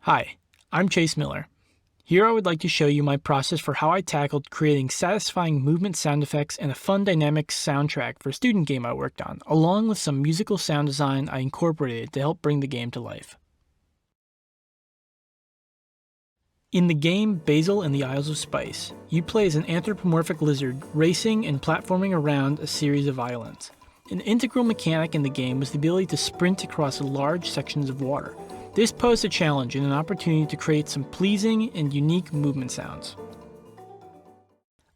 Hi, I'm Chase Miller. Here I would like to show you my process for how I tackled creating satisfying movement sound effects and a fun dynamic soundtrack for a student game I worked on, along with some musical sound design I incorporated to help bring the game to life. In the game Basil and the Isles of Spice, you play as an anthropomorphic lizard racing and platforming around a series of islands. An integral mechanic in the game was the ability to sprint across large sections of water. This posed a challenge and an opportunity to create some pleasing and unique movement sounds.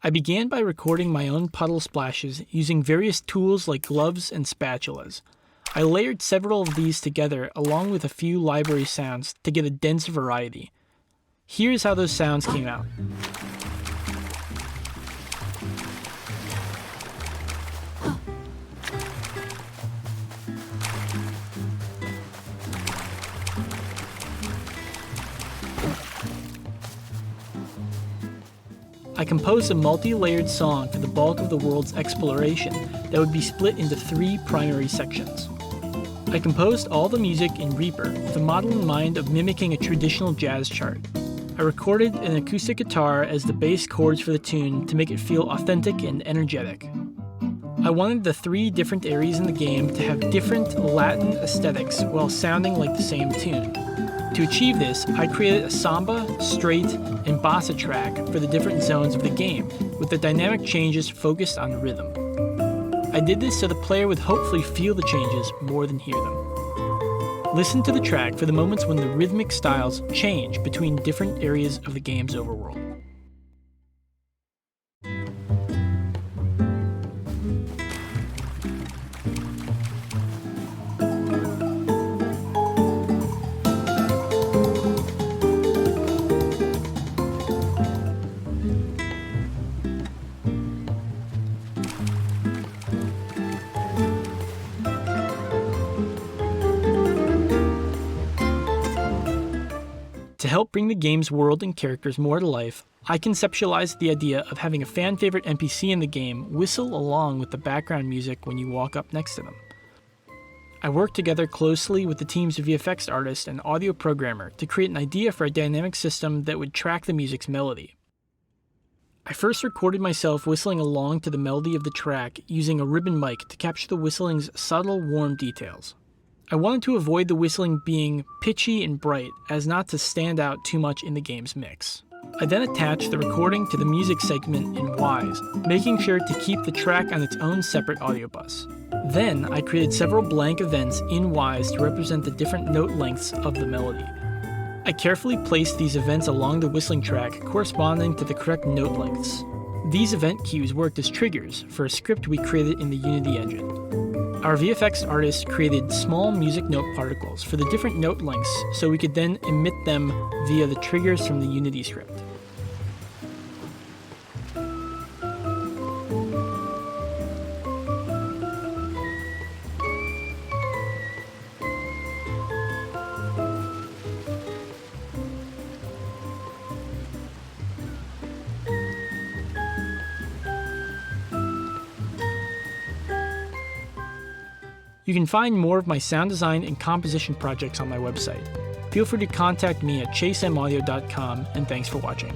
I began by recording my own puddle splashes using various tools like gloves and spatulas. I layered several of these together along with a few library sounds to get a dense variety. Here's how those sounds came out. I composed a multi-layered song for the bulk of the world's exploration that would be split into 3 primary sections. I composed all the music in Reaper with a model in mind of mimicking a traditional jazz chart. I recorded an acoustic guitar as the bass chords for the tune to make it feel authentic and energetic. I wanted the 3 different areas in the game to have different Latin aesthetics while sounding like the same tune. To achieve this, I created a samba, straight, and bossa track for the different zones of the game, with the dynamic changes focused on rhythm. I did this so the player would hopefully feel the changes more than hear them. Listen to the track for the moments when the rhythmic styles change between different areas of the game's overworld. To help bring the game's world and characters more to life, I conceptualized the idea of having a fan-favorite NPC in the game whistle along with the background music when you walk up next to them. I worked together closely with the team's VFX artist and audio programmer to create an idea for a dynamic system that would track the music's melody. I first recorded myself whistling along to the melody of the track using a ribbon mic to capture the whistling's subtle, warm details. I wanted to avoid the whistling being pitchy and bright as not to stand out too much in the game's mix. I then attached the recording to the music segment in Wise, making sure to keep the track on its own separate audio bus. Then I created several blank events in Wise to represent the different note lengths of the melody. I carefully placed these events along the whistling track corresponding to the correct note lengths. These event cues worked as triggers for a script we created in the Unity engine. Our VFX artist created small music note particles for the different note lengths so we could then emit them via the triggers from the Unity script. You can find more of my sound design and composition projects on my website. Feel free to contact me at chaseaudio.com, and thanks for watching.